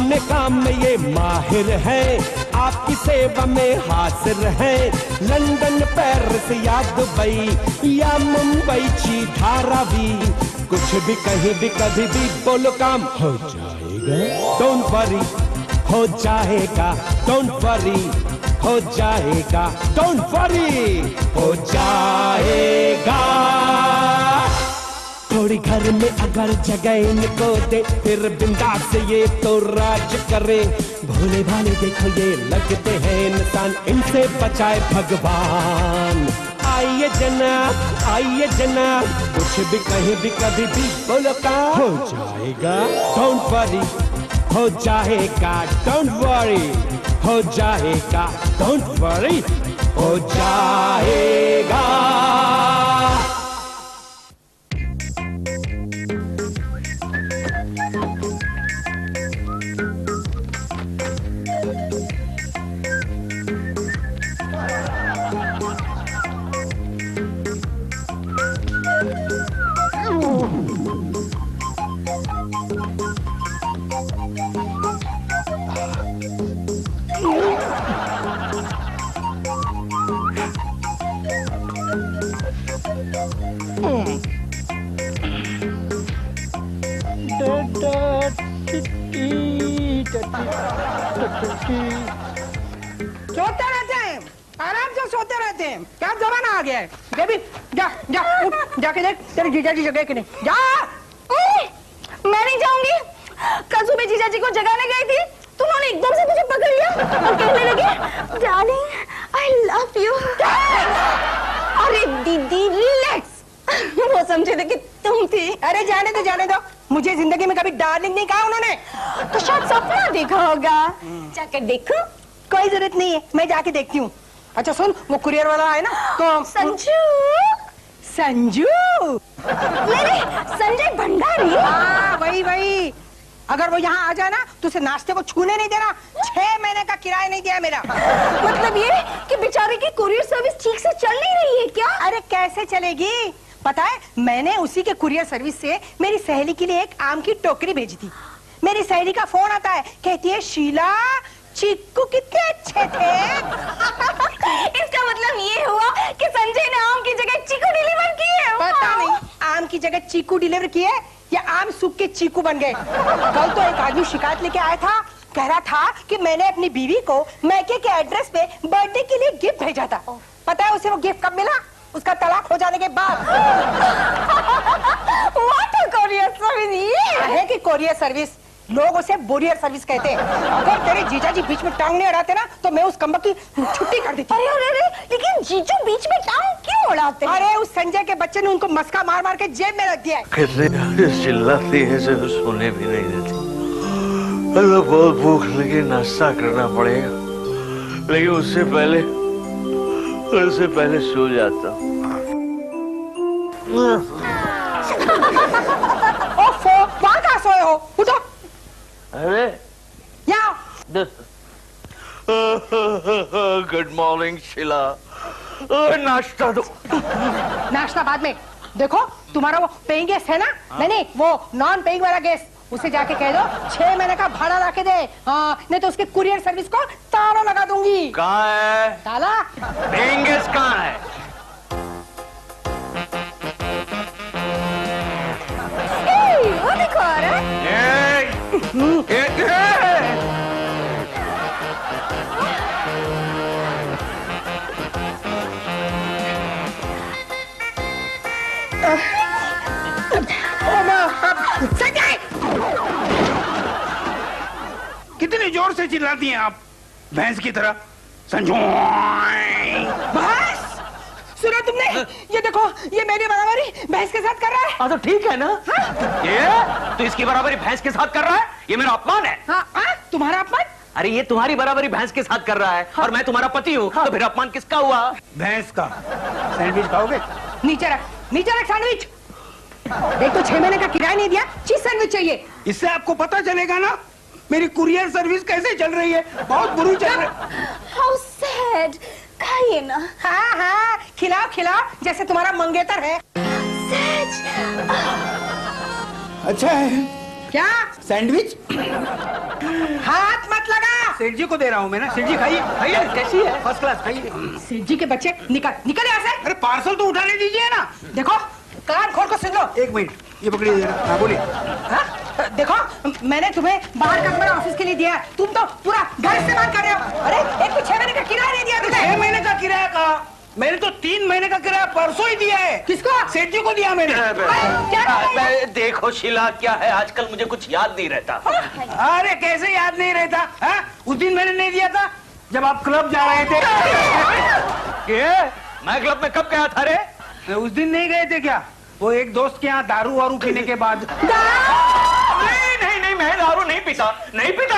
अपने काम में ये माहिर है, आपकी सेवा में हाजिर है। लंदन, पेरिस या दुबई या मुंबई ची धारावी, कुछ भी कहीं भी कभी भी बोलो काम हो जाएगा। डोंट वरी, हो जाएगा। डोंट वरी, हो जाएगा। डोंट वरी, हो जाएगा। थोड़ी घर में अगर जगह इनको दे, फिर बिंदास ये तो राज करे। भोले भाले देखो ये लगते हैं इंसान, इनसे बचाए भगवान। आइए जनाब, आइए जनाब, कुछ भी कहीं भी कभी भी बोलो काम हो जाएगा। डोंट वरी, हो जाएगा। डोंट वरी, हो जाएगा। डोंट वरी, हो जाएगा। सोते रहते हैं, आराम से सोते रहते हैं। क्या जमाना आ गया है। बेबी जा जा उठ, जाके देख तेरे जीजा जी जगह कि नहीं। जा। मैं नहीं जाऊंगी। कल सुबह जीजा जी को जगाने गई थी तो उन्होंने एकदम से मुझे पकड़ लिया और कहने लगे डार्लिंग आई लव यू। अरे दीदी रिलैक्स, वो समझे थे कि तुम थी। अरे जाने दो जाने दो, मुझे जिंदगी में कभी डार्लिंग नहीं कहा उन्होंने। तो शायद सपना देखा होगा, जाकर देखो। कोई जरूरत नहीं है, मैं जाके देखती हूँ। अच्छा सुन, वो कुरियर वाला है ना तो संजू। संजू नहीं, संजय भंडारी। हाँ वही वही। अगर वो यहाँ आ जाए ना तो उसे नाश्ते को छूने नहीं देना। 6 महीने का किराया नहीं दिया मेरा। मतलब ये कि बेचारे की कुरियर सर्विस ठीक से चल नहीं रही है क्या? अरे कैसे चलेगी, पता है मैंने उसी के कुरियर सर्विस से मेरी सहेली के लिए एक आम की टोकरी भेजी थी। मेरी सहेली का फोन आता है, कहती है शीला चीकू कितने अच्छे थे। इसका मतलब ये हुआ कि संजय ने आम की जगह चीकू डिलीवर किए। पता नहीं आम की जगह चीकू डिलीवर किए या आम सूख के चीकू बन गए। कल तो एक आदमी शिकायत लेके आया था, कह रहा था कि मैंने अपनी बीवी को मैके के एड्रेस पे बर्थडे के लिए गिफ्ट भेजा था। पता है उसे वो गिफ्ट कब मिला? उसका तलाक हो जाने के बाद। What a courier service. ये है कि कुरियर सर्विस, लोग उसे बोरियर सर्विस कहते हैं। अगर तेरे जीजा जी बीच में टांग नहीं अड़ाते ना तो मैं उस कम्बक की छुट्टी कर देती। अरे अरे अरे, लेकिन जीजू बीच में टांग क्यों उड़ाते हैं? अरे उस संजय के बच्चे ने उनको मस्का मार मार के जेब में रख दिया है। कितने चिल्लाती है जो सोने भी नहीं देती। अल्लाह बहुत भूख लगी, नाश्ता करना पड़ेगा, लेकिन उससे पहले सो जाता हूँ। वहाँ कहाँ सोए हो? उठो। अरे यहाँ गुड मॉर्निंग शीला, नाश्ता दो। नाश्ता बाद में। देखो तुम्हारा वो पेइंग गेस्ट है ना, नहीं वो नॉन पेइंग वाला गेस्ट, उसे जाके कह दो 6 महीने का भाड़ा ला के दे। हाँ नहीं तो उसके कुरियर सर्विस को ताला लगा दूंगी। कहाँ है ताला? पेइंग गेस्ट कहाँ है? वो देखो आ रहा है। संजय! कितनी जोर से चिल्लाती हैं आप, भैंस की तरह। संजू भैंस! सुनो तुमने? ये देखो, ये मेरी बराबरी भैंस के साथ कर रहा है। तो ठीक है ना? ये तो इसकी बराबरी भैंस के साथ कर रहा है, ये मेरा अपमान है। हाँ, तुम्हारा अपमान? अरे ये तुम्हारी बराबरी भैंस के साथ कर रहा है और मैं तुम्हारा पति हूँ, तो फिर अपमान किसका हुआ? भैंस का। सैंडविच खाओगे? नीचे रख सैंडविच। देख तो 6 महीने का किराया नहीं दिया, चीज सैंडविच चाहिए। इससे आपको पता चलेगा ना मेरी कुरियर सर्विस कैसे चल रही है। बहुत बुरी चल रही है। How sad। खाइए ना। हाँ खिलाओ जैसे तुम्हारा मंगेतर है। सच। अच्छा है क्या? सैंडविच। हाथ मत लगा। सेठ जी को दे रहा हूँ मैं ना। सेठ जी खाइए खाइए। कैसी है? फर्स्ट क्लास खाइए। सेठ जी के बच्चे निकल निकल यहाँ से। अरे पार्सल तो उठाने दीजिए ना। देखो कान खोल कर सुन लो। एक मिनट, ये पकड़िए जरा। हाँ बोलिए। हाँ? देखो मैंने तुम्हें बाहर का कमरा ऑफिस के लिए दिया है, तुम तो पूरा घर इस्तेमाल कर रहे हो। अरे एक तो 6 महीने का किराया नहीं दिया तुमने। 6 महीने का किराया कहा? मैंने तो 3 महीने का किराया परसों ही दिया है। किसको? सेठ जी को दिया मैंने। मैं देखो शीला, क्या है आजकल मुझे कुछ याद नहीं रहता। अरे कैसे याद नहीं रहता? हाँ? उस दिन मैंने नहीं दिया था जब आप क्लब जा रहे थे। मैं क्लब में कब गया था रे? उस दिन नहीं गए थे क्या? वो एक दोस्त के यहाँ दारू वारू पीने के बाद। नहीं, मैं दारू नहीं पीता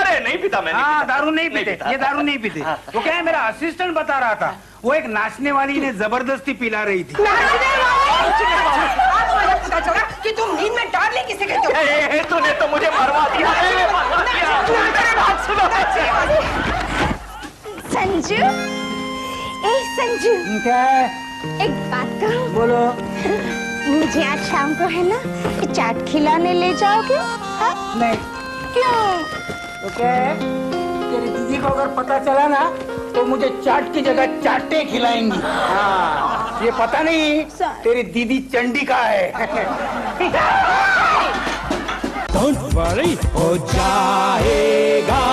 रे, नहीं पीता मैं। हाँ दारू नहीं पीते, ये दारू नहीं पीते। वो क्या है, मेरा असिस्टेंट बता रहा था, वो एक नाचने वाली ने जबरदस्ती पिला रही थी। पता चला कि तुम नींद में डार्लिंग किसे कहते हो? तूने तो मुझे मरवा दिया। संजू, ए संजू, क्या है? एक बात कहूँ? बोलो। मुझे आज शाम को है ना चाट खिलाने ले जाओगे? हाँ? नहीं। क्यों? तो क्या है, तेरी दीदी को अगर पता चला ना तो मुझे चाट की जगह चाटे खिलाएंगी। हाँ, ये पता नहीं तेरी दीदी चंडिका है। डोंट वरी, हो जाएगा।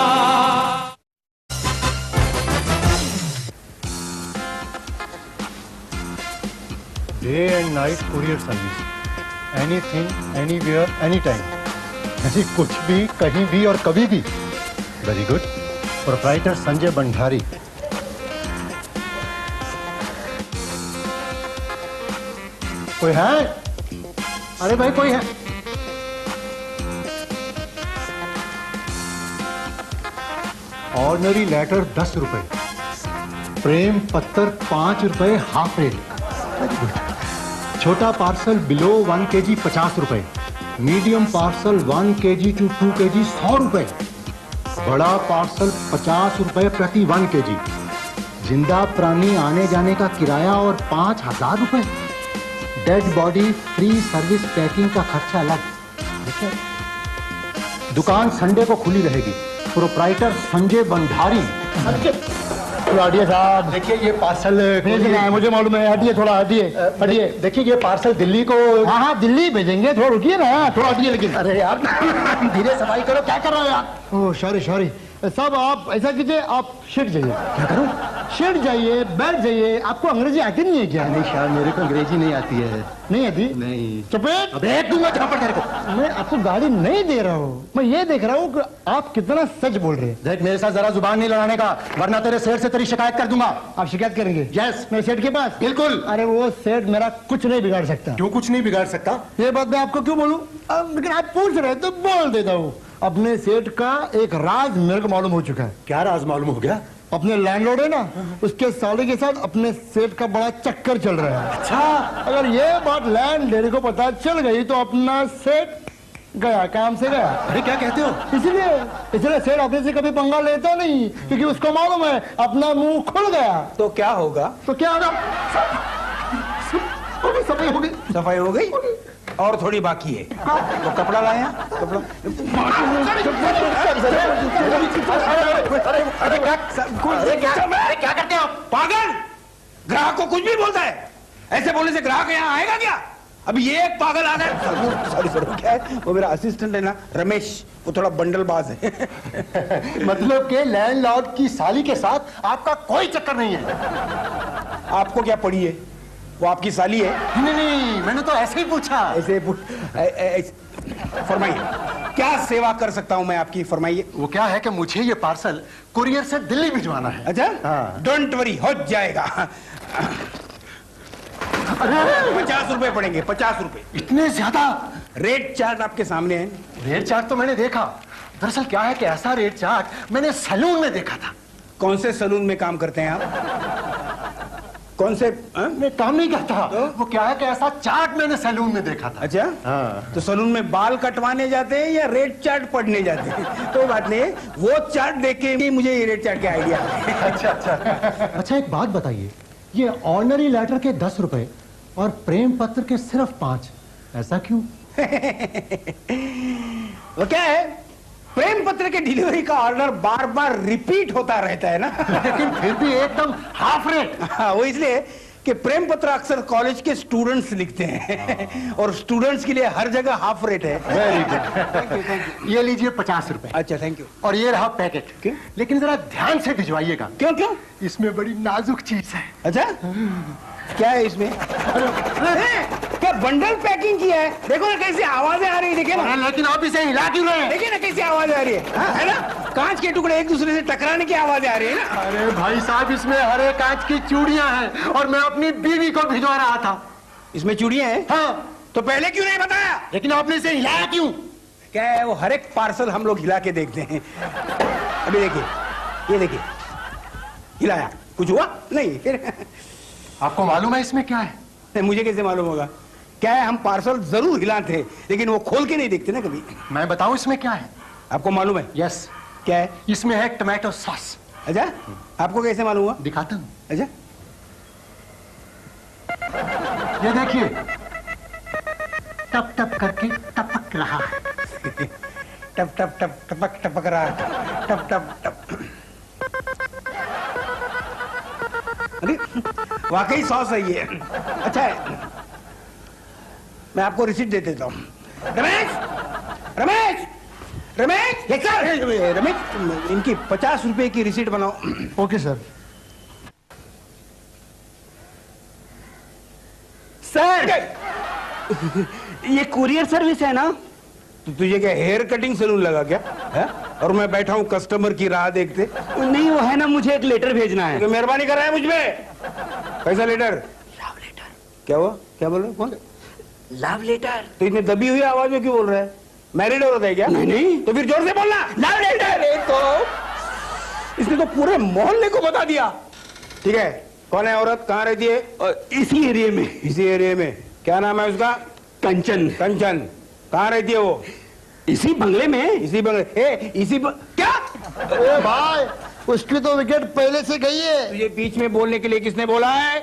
Day and night courier service, anything anywhere any time, यानी कुछ भी कहीं भी और कभी भी। Very good. Proprietor Sanjay Bhandari. कोई है? अरे भाई कोई है? ऑर्डिनरी लेटर 10 रुपए, प्रेम पत्र 5 रुपए हाफ रेट। Very good. छोटा पार्सल बिलो 1 kg 50 रुपए, medium parcel 1 kg to 2 kg 100 रुपए, बड़ा पार्सल 50 रुपए प्रति 1 kg, जिंदा प्राणी आने जाने का किराया और 5000 रुपए, dead body free service packing का खर्चा अलग। दुकान संडे को खुली रहेगी। प्रोप्राइटर संजय भंडारी। हटिए साहब, देखिए ये पार्सल भेजना है, मुझे मालूम है। हटिए थोड़ा, हटिए हटिए। देखिए ये पार्सल दिल्ली को। हाँ हाँ दिल्ली भेजेंगे, थोड़ा रुकिए ना, थोड़ा हटिए। लेकिन अरे यार धीरे सफाई करो, क्या कर रहे हो यार? ओह सॉरी सॉरी साहब, आप ऐसा कीजिए, आप शिट जाइए। क्या करूं? शिट जाइए, बैठ जाइए। आपको अंग्रेजी आती नहीं है क्या? नहीं शायद मेरे को अंग्रेजी नहीं आती है। नहीं आती? नहीं। चुपेट। अबे दूंगा झापड़ तेरे को। मैं आपको गाड़ी नहीं दे रहा हूँ, मैं ये देख रहा हूँ कि आप कितना सच बोल रहे हैं। देख मेरे साथ जरा जुबान नहीं लड़ाने का, वरना तेरे सेठ से तेरी शिकायत कर दूंगा। आप शिकायत करेंगे? यस। मेरे सेठ के पास? बिल्कुल। अरे वो सेठ मेरा कुछ नहीं बिगाड़ सकता। क्यों कुछ नहीं बिगाड़ सकता? ये बात मैं आपको क्यों बोलूं? लेकिन आप पूछ रहे तो बोल देता हूँ। अपने सेठ का एक राज मेरे को मालूम हो चुका है। क्या राज मालूम हो गया? अपने लैंडलॉर्ड है ना, उसके साले के साथ अपने सेठ का बड़ा चक्कर चल रहा है। अच्छा। अगर ये बात लैंड लेडी को पता चल गई तो अपना सेठ गया, काम से गया। अरे क्या कहते हो? इसलिए सेठ अपने से कभी पंगा लेता नहीं, क्योंकि उसको मालूम है अपना मुंह खुल गया। तो क्या होगा? तो क्या होगा? सफाई हो गई। सफाई हो गई और थोड़ी बाकी है। वो कपड़ा लाया, कपड़ा। क्या करते हो? पागल, ग्राहक को कुछ भी बोलता है। ऐसे बोलने से ग्राहक यहाँ आएगा क्या? अभी ये एक पागल आ गया। सॉरी सॉरी, क्या है, वो मेरा असिस्टेंट है ना रमेश, वो थोड़ा बंडलबाज है। मतलब के लैंडलॉर्ड की साली के साथ आपका कोई चक्कर नहीं है? आपको क्या पड़ी है? वो आपकी साली है? नहीं, मैंने तो ऐसे ही पूछा। ऐसे फरमाइए, क्या सेवा कर सकता हूं मैं आपकी? फरमाइए। वो क्या है कि मुझे ये पार्सल कुरियर से दिल्ली भिजवाना है। अच्छा, हाँ। डोंट वरी, हो जाएगा। 50 रुपए पड़ेंगे, 50 रुपए। इतने ज्यादा? रेट चार्ट आपके सामने है। रेट चार्ट तो मैंने देखा। दरअसल क्या है कि ऐसा रेट चार्ट मैंने सैलून में देखा था। कौन से सैलून में काम करते हैं आप? कौन से? मैं काम नहीं करता। तो? वो क्या है कि ऐसा चार्ट मैंने सैलून में देखा था। अच्छा, हाँ। तो सैलून में बाल कटवाने जाते हैं या रेट चार्ट पढ़ने जाते हैं? कोई बात नहीं, वो चार्ट देख के मुझे ये रेट चार्ट का आइडिया। अच्छा एक बात बताइए, ये ऑर्डिनरी लेटर के 10 रुपए और प्रेम पत्र के सिर्फ 5, ऐसा क्यों? वो क्या है, प्रेम पत्र के डिलीवरी का ऑर्डर बार बार रिपीट होता रहता है ना। लेकिन फिर भी एकदम हाफ रेट। हाँ, वो इसलिए कि प्रेम पत्र अक्सर कॉलेज के स्टूडेंट्स लिखते हैं और स्टूडेंट्स के लिए हर जगह हाफ रेट है। Very good. ये लीजिए 50 रुपए। अच्छा, थैंक यू। और ये रहा पैकेट। क्यों? लेकिन जरा ध्यान से भिजवाइएगा। क्यों क्यों? इसमें बड़ी नाजुक चीज है। अच्छा, क्या है इसमें? क्या बंडल पैकिंग किया है? देखो ना कैसी आवाजें आ रही है, देखिए ना। लेकिन आप इसे हिला क्यों रहे हैं? देखिए ना कैसी आवाजें आ रही है, हाँ, है ना? कांच के टुकड़े एक दूसरे से टकराने की आवाजें आ रही है ना। अरे भाई साहब, इसमें हरे कांच की चूड़ियां हैं और मैं अपनी बीवी को भिजवा रहा था। इसमें चूड़ियां हैं? हाँ। तो पहले क्यों नहीं बताया? लेकिन आपने इसे हिलाया क्यों? क्या है, वो हर एक पार्सल हम लोग हिला के देखते हैं। अभी देखिए, ये देखिए, हिलाया, कुछ हुआ नहीं। फिर आपको मालूम है इसमें क्या है? नहीं, मुझे कैसे मालूम होगा? क्या है, हम पार्सल जरूर हिलाते हैं लेकिन वो खोल के नहीं देखते ना कभी। मैं बताऊं इसमें क्या है? आपको मालूम है? यस। क्या है? इसमें है टमाटो सॉस। अच्छा, आपको कैसे मालूम हुआ? दिखाता हूँ। अच्छा, ये देखिए, टप टप करके टपक रहा है। टप टप टप टपक टपक रहा है, टप टप टप। अरे वाकई सॉस है ये, अच्छा है। मैं आपको रिसीट दे देता हूँ। रमेश, रमेश, रमेश, ये क्या? रमेश, इनकी 50 रुपए की रिसीट बनाओ। Okay sir. सर, ये कुरियर सर्विस है ना? तो तुझे क्या हेयर कटिंग सैलून लगा क्या है? और मैं बैठा हूँ कस्टमर की राह देखते। नहीं, वो है ना, मुझे एक लेटर भेजना है। तो मेहरबानी कर रहा है मुझ पे। कैसा लेटर? Love letter. क्या हुआ? क्या बोल रहे हो? कौन? Love letter. तो इतने दबी हुई आवाज में क्यों बोल रहा है? मैरिड औरत है क्या? नहीं नहीं, तो फिर जोर से बोलना। Love letter. तो इसने तो पूरे मोहल्ले को बता दिया। ठीक है, कौन है औरत? कहाँ रहती है? इसी एरिया में। इसी एरिया में। क्या नाम है उसका? कंचन। कंचन। कहाँ रहती है वो? इसी बंगले में। इसी बंगले? क्या? अरे भाई, उसकी तो विकेट पहले से गई है। तुझे बीच में बोलने के लिए किसने बोला है?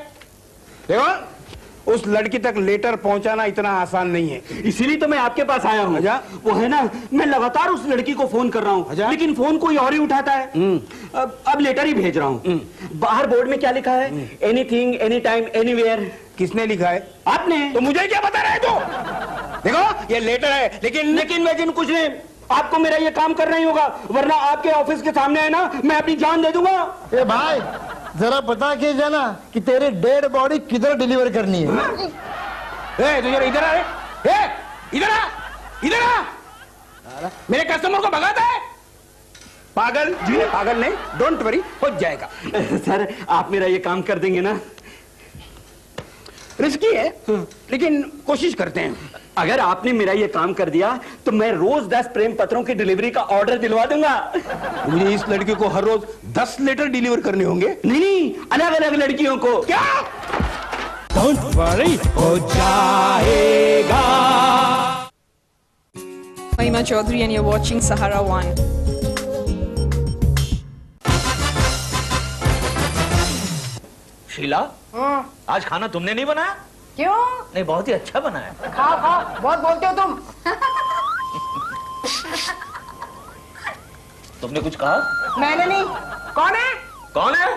देखो, उस लड़की तक लेटर पहुंचाना इतना आसान नहीं है। इसीलिए तो मैं आपके पास आया हूँ। अच्छा। वो है ना, मैं लगातार उस लड़की को फोन कर रहा हूँ। अच्छा। लेकिन फोन कोई और ही उठाता है। अब लेटर ही भेज रहा हूँ। बाहर बोर्ड में क्या लिखा है? Anything, any time, anywhere. किसने लिखा है? आपने। तो मुझे क्या बता रहे हो? देखो, ये लेटर है लेकिन कुछ नहीं। आपको मेरा ये काम करना ही होगा, वरना आपके ऑफिस के सामने है ना, मैं अपनी जान दे दूंगा। ए भाई, जरा पता कीजिए ना कि तेरी डेड बॉडी किधर डिलीवर करनी है। तू जरा इधर आ रे। इधर आ, इधर आ। मेरे कस्टमर को भगाता है? पागल जी, पागल नहीं, डोंट वरी, हो जाएगा। सर, आप मेरा ये काम कर देंगे ना? रिस्की है लेकिन कोशिश करते हैं। अगर आपने मेरा ये काम कर दिया तो मैं रोज 10 प्रेम पत्रों की डिलीवरी का ऑर्डर दिलवा दूंगा। मुझे इस लड़की को हर रोज 10 लेटर डिलीवर करने होंगे? नहीं, अलग अलग लड़कियों को। क्या? डोंट वरी, हो जाएगा। Mahima Chaudhary and you're watching Sahara One. Sheila, आज खाना तुमने नहीं बनाया? क्यों? नहीं, बहुत ही अच्छा बना है। खाओ खाओ, बहुत बोलते हो तुम। तुमने कुछ कहा? मैंने नहीं। कौन है? कौन है?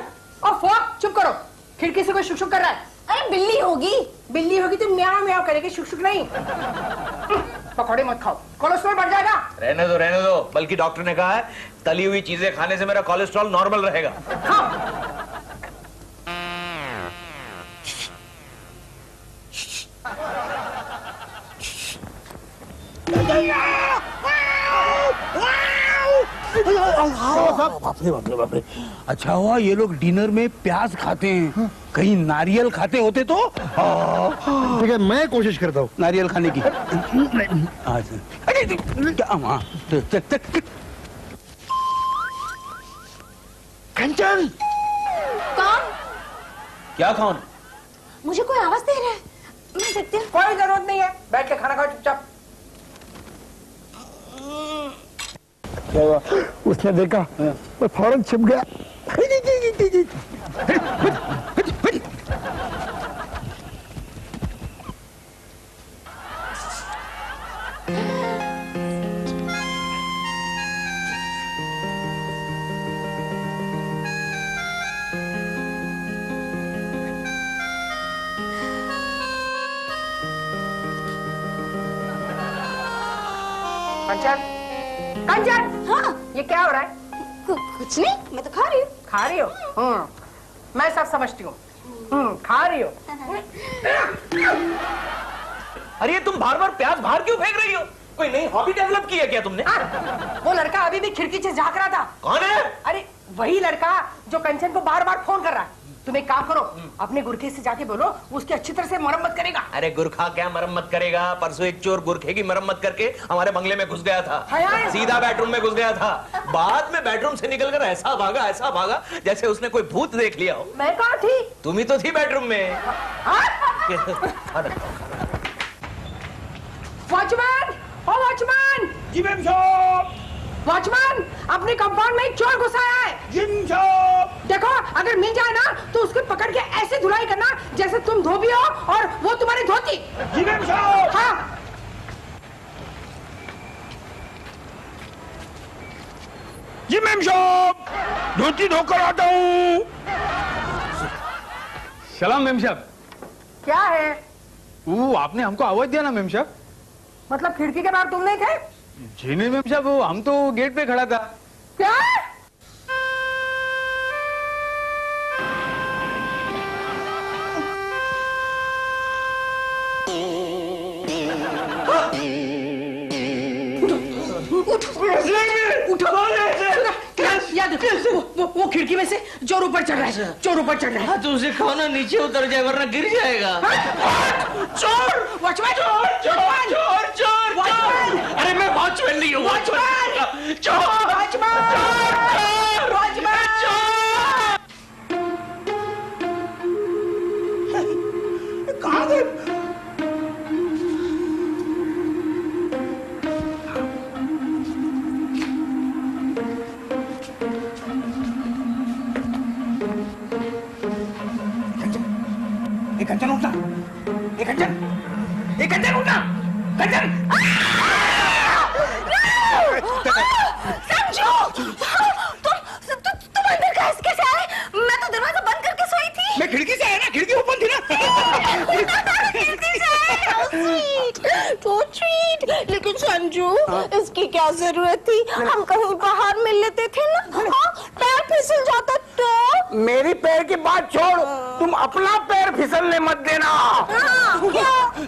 ओफो, चुप करो। खिड़की से कोई शुक शुक कर रहा है। अरे बिल्ली होगी। बिल्ली होगी तो म्याऊ म्याऊ करेगी, शुक शुक नहीं। पकौड़े मत खाओ, कोलेस्ट्रॉल बढ़ जाएगा। रहने दो, रहने दो। बल्कि डॉक्टर ने कहा है तली हुई चीजें खाने से मेरा कोलेस्ट्रॉल नॉर्मल रहेगा। खाओ। बाप रे। अच्छा हुआ ये लोग डिनर में प्याज खाते हैं, कहीं नारियल खाते होते तो। ठीक है, मैं कोशिश करता हूँ नारियल खाने की। कंचन, कौन? क्या कौन? मुझे कोई आवाज दे रहा है। मैं देखती हूँ। कोई जरूरत नहीं है, बैठ के खाना खाओ चुपचाप। क्या हुआ? उसने देखा, मैं फौरन छिप गया। कंचन, कंचन, हाँ ये क्या हो रहा है? कुछ नहीं, मैं तो खा रही हूँ। खा रही हो? मैं सब समझती हूँ। खा रही हो? अरे तुम बार बार प्याज बाहर क्यों फेंक रही हो? कोई नई हॉबी डेवलप की है क्या तुमने? वो लड़का अभी भी खिड़की से झांक रहा था। कौन है? अरे वही लड़का जो कंचन को बार बार फोन कर रहा है। तुम एक काम करो, अपने गुरखे से जाके बोलो, वो उसकी अच्छी तरह से मरम्मत करेगा। अरे गुरखा क्या मरम्मत करेगा? परसों एक चोर गुरखे की मरम्मत करके हमारे बंगले में घुस गया था। सीधा बेडरूम में घुस गया था। बाद में बेडरूम से निकलकर ऐसा भागा जैसे उसने कोई भूत देख लिया हो। मैं कहाँ थी? तुम ही तो थी बेडरूम में। वॉचमैन, ओ वॉचमैन! जी मैम साहब। वॉचमैन, अपने कंपाउंड में एक चोर घुसा है। जी मैम साहब। देखो, अगर मिल जाए ना तो उसको पकड़ के ऐसे धुलाई करना जैसे तुम धोबी हो और वो तुम्हारी धोती। जी मैम साहब। हाँ। जी मैम साहब, धोती धोकर आता हूँ। सलाम मेम साहब। क्या है? वो आपने हमको आवाज दिया ना मेम साहब? मतलब खिड़की के बाहर तुम नहीं थे? जी नहीं मेम साहब, वो हम तो गेट पे खड़ा था। क्या? वो खिड़की में से चोर ऊपर चढ़ रहा है, चोर ऊपर चढ़ रहा है। तो उसे कहो ना नीचे उतर जाए वरना गिर जाएगा। चोर! वॉचमैन! चोर चोर चोर चोर चोर! अरे मैं वॉचमैन नहीं हूँ। वॉचमैन! चोर! वॉचमैन! चोर! वॉचमैन! कहाँ गए? कंचन उठना, कंचन उठना, कंचन! संजू, तुम अंदर कैसे आए? मैं तो दरवाजा बंद करके सोई थी। मैं खिड़की से आया ना, खिड़की ओपन थी ना। खिड़की से आए, तो स्वीट। लेकिन संजू, इसकी क्या जरूरत थी? हम कहीं बाहर मिल लेते थे ना। पैर फिसल जाता तो। मेरी पैर की बात छोड़, तुम अपना पैर फिसलने मत देना।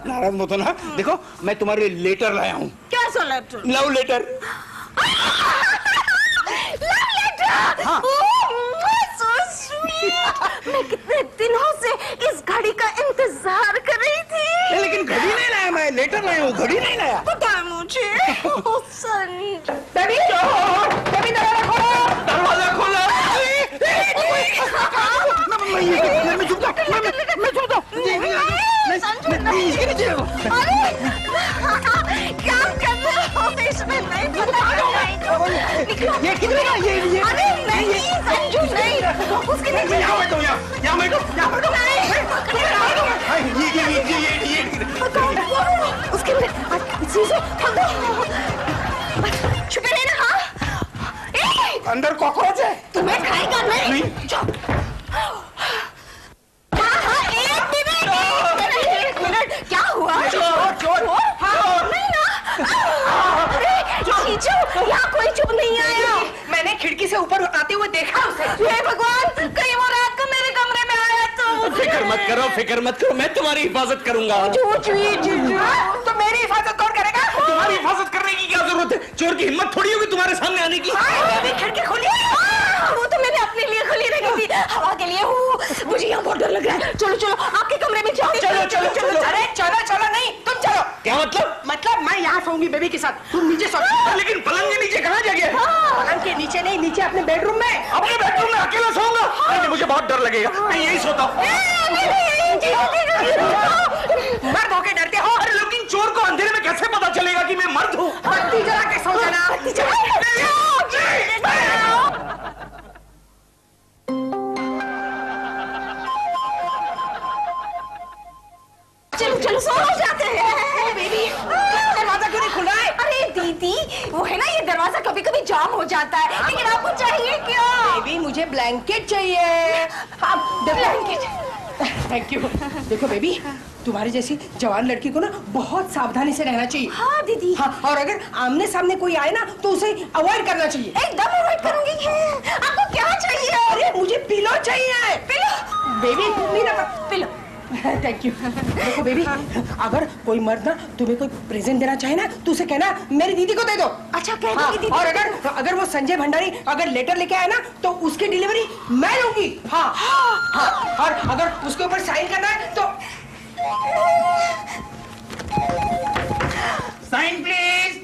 नाराज मत होना। देखो, मैं तुम्हारे लिए लेटर लाया हूँ। कैसा letter? Love letter. Love letter? हाँ। So sweet। मैं कितने दिनों से इस घड़ी का इंतजार कर रही थी। लेकिन घड़ी नहीं लाया, मैं लेटर लाया हूँ, घड़ी नहीं लाया। पता है मुझे। संजू, बेबी, बेबी दरवाजा खोलो। दरवाजा खोला। मैं छुपता, मैं छुपता। इसके नीचे रहो। क्या कर रहे हो? इसमें नहीं पता। ये कितने का? ये अरे नहीं संजू, नहीं। उसके नीचे यहाँ बैठो, यहाँ बैठो। उसके छुपे रहना। हाँ, अंदर कॉकरोच है। तुम्हें खाएगा नहीं। हाँ, एक मिनट। क्या हुआ? चोर! हाँ, नहीं ना। अरे जीजू, यहाँ कोई चुप नहीं आया। मैंने खिड़की से ऊपर आते हुए देखा उसे। हे भगवान, कहीं वो रात को मेरे कमरे में आया तो। फिक्र मत करो, मैं तुम्हारी हिफाजत करूंगा। तो मेरी हिफाजत कौन करेगा? तुम्हारी हिफाजत करने की क्या जरूरत है? चोर की हिम्मत थोड़ी होगी तुम्हारे सामने आने की। खिड़की खोली। वो तो मैंने अपने लिए खोली रखी थी, हवा के लिए। मुझे यहाँ बहुत डर लग रहा है। चलो आपके कमरे में जाओ। चलो। अरे चलो नहीं, तुम चलो। क्या मतलब? मैं यहाँ सोऊंगी बेबी के साथ, तुम नीचे सो। लेकिन पलंग के नीचे कहाँ जा गया? पलंग के नीचे नहीं, नीचे अपने बेडरूम में। अपने बेडरूम में अकेला सोऊंगा? नहीं, मुझे बहुत डर लगेगा। मैं यही सोता हूँ। मर्द होके डरते हो? अरे लेकिन चोर को अंधेरे में कैसे पता चलेगा कि मैं मर्द हूँ? बत्ती जला के सो जाना। चलो सो जाते हैं। बेबी, दरवाजा क्यों नहीं खुल रहा है? अरे दीदी, वो है ना, ये दरवाजा कभी कभी जाम हो जाता है। लेकिन आपको चाहिए क्या? बेबी, मुझे ब्लैंकेट चाहिए। ब्लैंकेट? Thank you. देखो बेबी, तुम्हारी जैसी जवान लड़की को ना बहुत सावधानी से रहना चाहिए। हाँ दीदी। हाँ, और अगर आमने सामने कोई आए ना तो उसे अवॉइड करना चाहिए। एकदम अवॉइड करूंगी। आपको क्या चाहिए? अरे मुझे पिलो चाहिए। पिलो? बेबी नहीं ना पिलो। Thank you. देखो बेबी, अगर कोई मर्द ना तुम्हें कोई प्रेजेंट देना चाहे ना तो उसे कहना मेरी दीदी को दे दो। अच्छा कह हाँ, दूंगी दीदी। और अगर वो संजय भंडारी अगर लेटर लेके आए ना तो उसकी डिलीवरी मैं लूंगी। हाँ हाँ, और अगर उसके ऊपर साइन करना है तो साइन प्लीज।